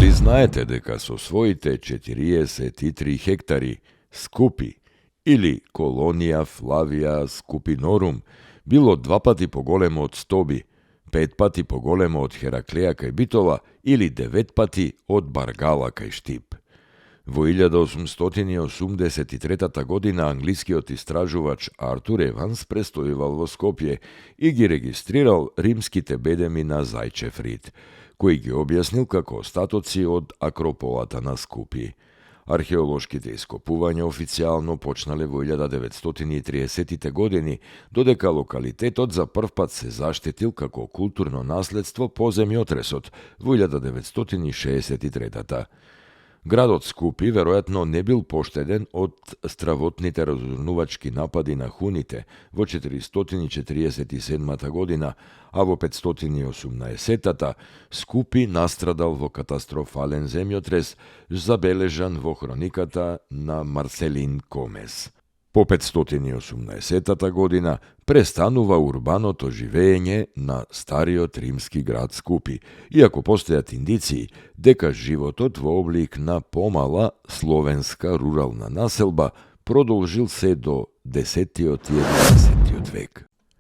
Дали знаете дека со своите 43 хектари Скупи или Колонија Флавија Скупинорум било 2 пати поголемо од Стоби, 5 пати поголемо од Хераклеја кај Битола или 9 пати од Баргала кај Штип. Во 1883 година англискиот истражувач Артур Еванс престојувал во Скопје и ги регистрирал римските бедеми на Зајчев рид, кој ги објаснил како остатоци од акрополата на Скупи. Археолошките ископувања официјално почнале во 1930 години, додека локалитетот за првпат се заштитил како културно наследство по земјотресот во 1963. Градот Скупи веројатно не бил поштеден од стравотните разурнувачки напади на хуните во 447 година, а во 518 Скупи настрадал во катастрофален земјотрес, забележан во хрониката на Марселин Комес. По 518 година престанува урбаното живење на стариот римски град Скупи, иако постојат индиции дека животот во облик на помала словенска рурална населба продолжил се до 10-11 век.